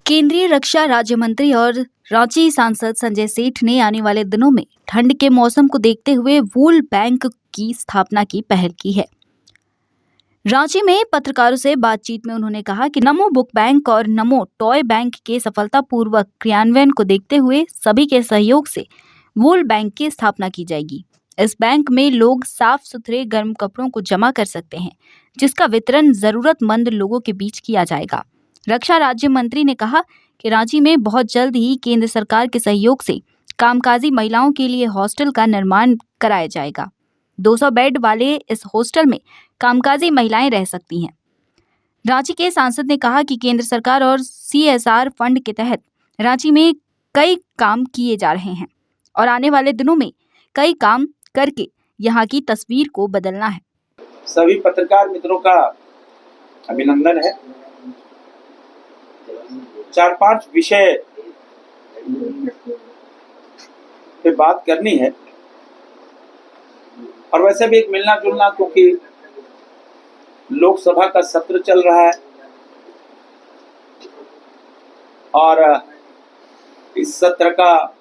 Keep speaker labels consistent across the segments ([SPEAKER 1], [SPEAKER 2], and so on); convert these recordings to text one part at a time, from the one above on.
[SPEAKER 1] केंद्रीय रक्षा राज्य मंत्री और रांची सांसद संजय सेठ ने आने वाले दिनों में ठंड के मौसम को देखते हुए वूल बैंक की स्थापना की पहल की है। रांची में पत्रकारों से बातचीत में उन्होंने कहा कि नमो बुक बैंक और नमो टॉय बैंक के सफलतापूर्वक क्रियान्वयन को देखते हुए सभी के सहयोग से वूल बैंक की स्थापना की जाएगी। इस बैंक में लोग साफ सुथरे गर्म कपड़ों को जमा कर सकते हैं, जिसका वितरण जरूरतमंद लोगों के बीच किया जाएगा। रक्षा राज्य मंत्री ने कहा कि रांची में बहुत जल्द ही केंद्र सरकार के सहयोग से कामकाजी महिलाओं के लिए हॉस्टल का निर्माण कराया जाएगा। 200 बेड वाले इस हॉस्टल में कामकाजी महिलाएं रह सकती हैं। रांची के सांसद ने कहा कि केंद्र सरकार और CSR फंड के तहत रांची में कई काम किए जा रहे हैं और आने वाले दिनों में कई काम करके यहाँ की तस्वीर को बदलना है।
[SPEAKER 2] सभी पत्रकार मित्रों का अभिनंदन है। 4-5 विषय पे बात करनी है और वैसे भी एक मिलना जुलना, क्योंकि लोकसभा का सत्र चल रहा है और इस सत्र का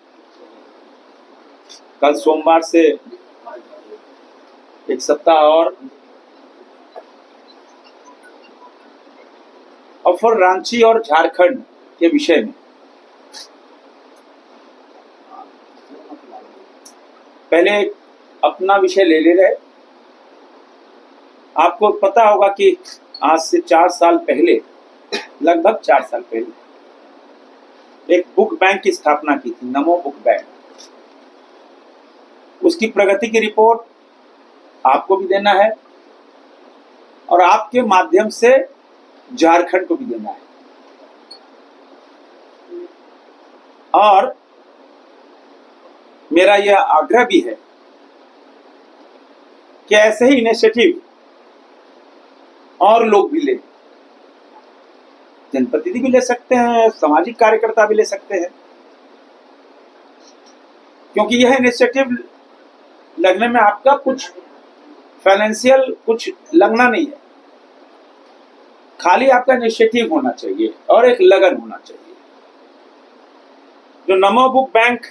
[SPEAKER 2] कल सोमवार से एक सप्ताह और फिर रांची और झारखंड के विषय में पहले अपना विषय ले रहे। आपको पता होगा कि आज से 4 साल पहले, लगभग 4 साल पहले एक बुक बैंक की स्थापना की थी, नमो बुक बैंक। उसकी प्रगति की रिपोर्ट आपको भी देना है और आपके माध्यम से झारखंड को भी देना है। और मेरा यह आग्रह भी है कि ऐसे ही इनिशिएटिव और लोग भी ले, जनप्रतिनिधि भी ले सकते हैं, सामाजिक कार्यकर्ता भी ले सकते हैं, क्योंकि यह इनिशिएटिव लगने में आपका कुछ फाइनेंशियल कुछ लगना नहीं है, खाली आपका इनिशिएटिव होना चाहिए और एक लगन होना चाहिए। जो नमो बुक बैंक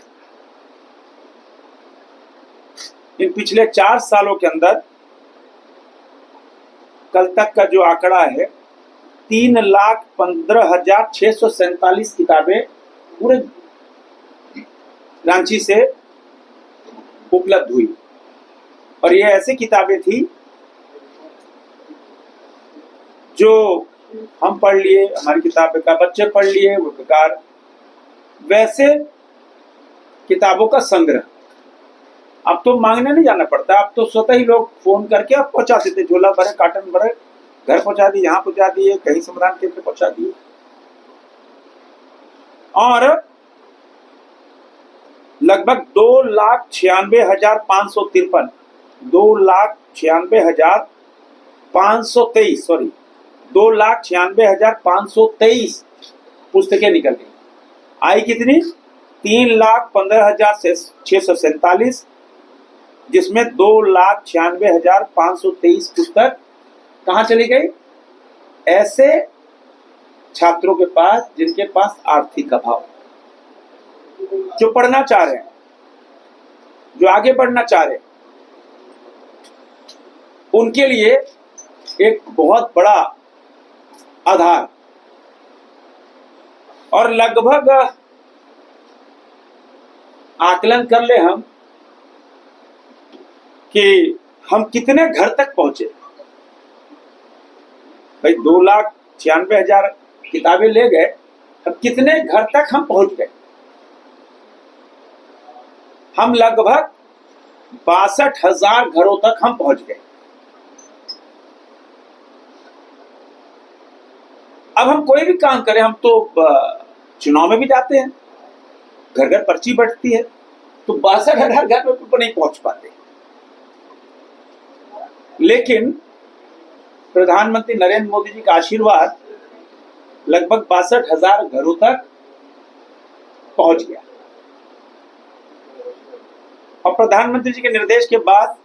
[SPEAKER 2] इन पिछले 4 सालों के अंदर कल तक का जो आंकड़ा है 3,15,647 किताबें पूरे रांची से उपलब्ध हुई। और ये ऐसी किताबें थी जो हम पढ़ लिए, हमारी किताबें का बच्चे पढ़ लिए, वो प्रकार वैसे किताबों का संग्रह। अब तो मांगने नहीं जाना पड़ता, अब तो स्वतः ही लोग फोन करके आप पहुंचा देते, झोला भरे, कार्टन भरे, घर पहुंचा दिए, यहाँ पहुंचा दिए, कहीं समाधान केंद्र पहुंचा दिए। और लगभग 2,96,553 2,96,523 पुस्तकें निकल गई। आई कितनी? 3,15,647, जिसमें 2,96,523 पुस्तक कहाँ चली गई? ऐसे छात्रों के पास जिनके पास आर्थिक अभाव, जो पढ़ना चाह रहे हैं, जो आगे बढ़ना चाह रहे हैं, उनके लिए एक बहुत बड़ा आधार। और लगभग आकलन कर ले हम कि हम कितने घर तक पहुंचे। भाई 2,96,000 किताबें ले गए, अब कितने घर तक हम पहुंच गए? हम लगभग 62,000 घरों तक हम पहुंच गए। अब हम कोई भी काम करें, हम तो चुनाव में भी जाते हैं, घर घर पर्ची बंटती है, तो 62,000 घर में तो नहीं पहुंच पाते। लेकिन प्रधानमंत्री नरेंद्र मोदी जी का आशीर्वाद लगभग 62,000 घरों तक पहुंच गया। और प्रधानमंत्री जी के निर्देश के बाद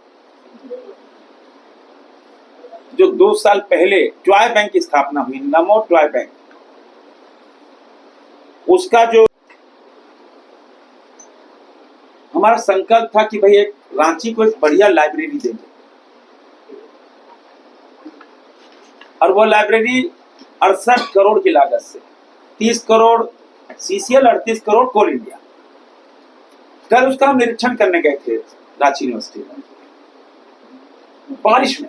[SPEAKER 2] जो 2 साल पहले टॉय बैंक की स्थापना हुई, नमो टॉय बैंक, उसका जो हमारा संकल्प था कि भाई एक रांची को एक बढ़िया लाइब्रेरी देंगे, और वो लाइब्रेरी 68 करोड़ की लागत से, 30 करोड़ सीसीएल, 38 करोड़ कोल इंडिया। कल उसका हम निरीक्षण करने गए थे रांची यूनिवर्सिटी में, बारिश में।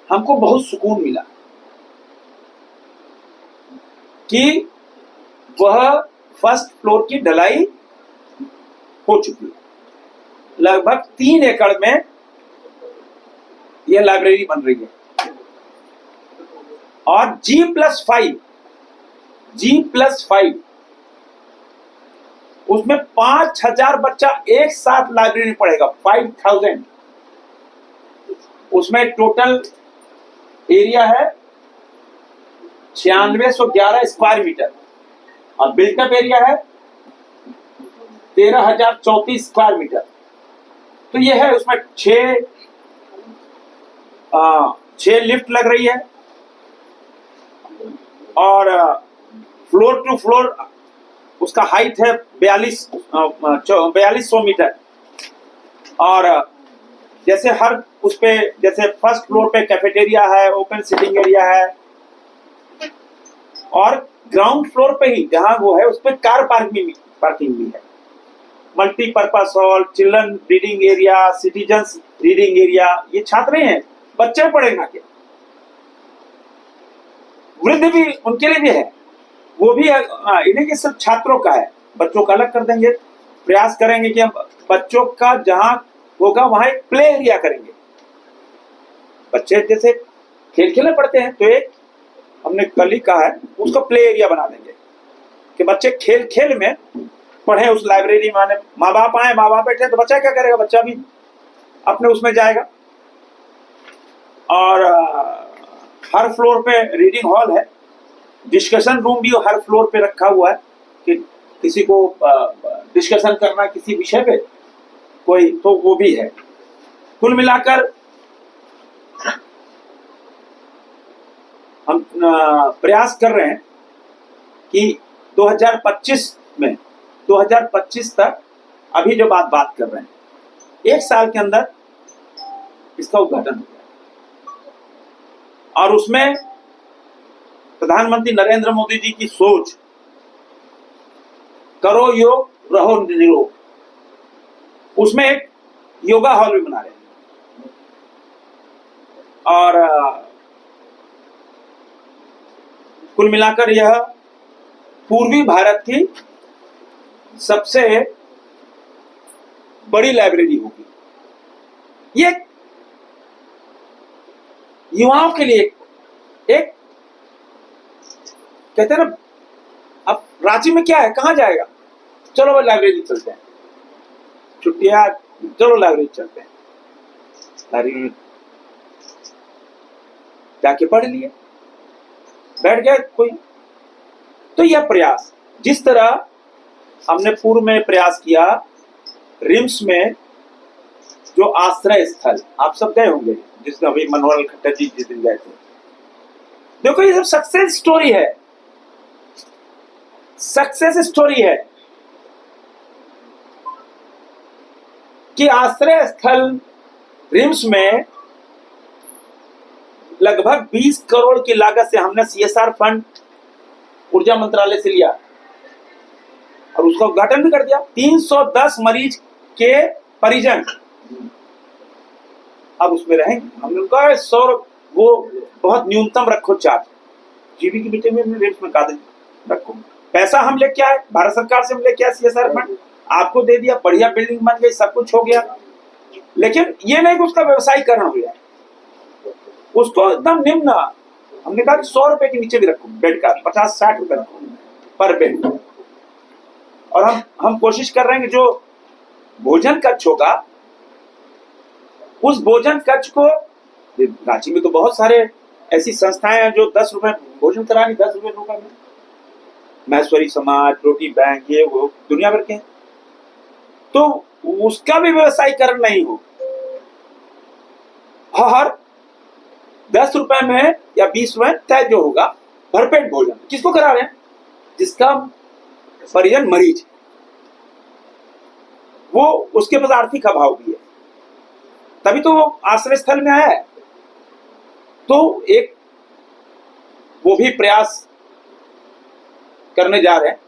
[SPEAKER 2] हमको बहुत सुकून मिला कि वह फर्स्ट फ्लोर की ढलाई हो चुकी है। लगभग 3 एकड़ में यह लाइब्रेरी बन रही है, और G+5 उसमें 5000 बच्चा एक साथ लाइब्रेरी में पढ़ेगा, 5000। उसमें टोटल एरिया है 9611 स्क्वायर मीटर, और बिल्टअप एरिया है 13034 स्क्वायर मीटर। तो ये है, उसमें 6 लिफ्ट लग रही है, और फ्लोर टू फ्लोर उसका हाइट है 4200 मीटर। और जैसे हर उस पे, जैसे फर्स्ट फ्लोर पे कैफेटेरिया है, ओपन सिटिंग एरिया है, और ग्राउंड फ्लोर पे ही जहां वो है उस पे कार पार्किंग भी है, multipurpose hall, children reading area, citizens reading area. ये छात्र हैं, बच्चे पढ़ेंगे क्या, वृद्ध भी उनके लिए भी है, वो भी इन्हें के सिर्फ छात्रों का है, बच्चों का अलग कर देंगे। प्रयास करेंगे कि हम बच्चों का जहां होगा वहां एक प्ले एरिया करेंगे। बच्चे जैसे खेल खेलने पड़ते हैं, तो एक हमने कल ही कहा है उसका प्ले एरिया बना देंगे कि बच्चे खेल खेल में पढ़े उस लाइब्रेरी में। माँ बाप आए, माँ बाप बैठे तो बच्चा क्या करेगा, बच्चा भी अपने उसमें जाएगा। और हर फ्लोर पे रीडिंग हॉल है, डिस्कशन रूम भी हर फ्लोर पे रखा हुआ है कि किसी को डिस्कशन करना किसी विषय पे कोई, तो वो भी है। कुल मिलाकर हम प्रयास कर रहे हैं कि 2025 तक, अभी जो बात कर रहे हैं, 1 साल के अंदर इसका उद्घाटन हो गया। और उसमें प्रधानमंत्री नरेंद्र मोदी जी की सोच, करो योग रहो निरोग, उसमें एक योगा हॉल भी बना रहे हैं। और कुल मिलाकर यह पूर्वी भारत की सबसे बड़ी लाइब्रेरी होगी। ये युवाओं के लिए एक कहते हैं ना, अब रांची में क्या है, कहां जाएगा, चलो वो लाइब्रेरी चलते हैं, छुट्टियां, चलो लाइब्रेरी चलते हैं, लाइब्रेरी में जाके पढ़ लिए, बैठ गए कोई। तो यह प्रयास, जिस तरह हमने पूर्व में प्रयास किया, रिम्स में जो आश्रय स्थल, आप सब गए होंगे, जिसमें अभी मनोहर खट्टर जी जिस दिन गए थे। देखो ये सब सक्सेस स्टोरी है, सक्सेस स्टोरी है कि आश्रय स्थल रिम्स में लगभग 20 करोड़ की लागत से हमने CSR फंड ऊर्जा मंत्रालय से लिया और उसका उद्घाटन भी कर दिया। 310 मरीज के परिजन अब उसमें रहेंगे। हमने कहा 100, वो बहुत न्यूनतम रखो चार्ज, जीबी की मीटिंग में रिम्स में कहा रखो। पैसा हम लेके आए, भारत सरकार से हम लेके आए CSR फंड, आपको दे दिया, बढ़िया बिल्डिंग बन गई, सब कुछ हो गया। लेकिन ये नहीं कि उसका व्यवसायीकरण हो गया, उसको एकदम निम्न, हमने कहा 100 रुपए के नीचे भी रखो बेड का, 50-60 रुपए पर बेड। और हम कोशिश कर रहे हैं कि जो भोजन कक्ष होगा, उस भोजन कक्ष को, रांची में तो बहुत सारे ऐसी संस्थाएं हैं जो 10 रुपए भोजन करानी, 10 रुपए में, महेश्वरी समाज, रोटी बैंक, ये वो दुनिया भर के, तो उसका भी व्यवसायीकरण नहीं हो। हर 10 रुपए में या 20 रुपए तय जो होगा भरपेट भोजन, किसको करा रहे हैं, जिसका परिजन मरीज है, वो उसके पास आर्थिक अभाव भी है, तभी तो वो आश्रय स्थल में आया है। तो एक वो भी प्रयास करने जा रहे हैं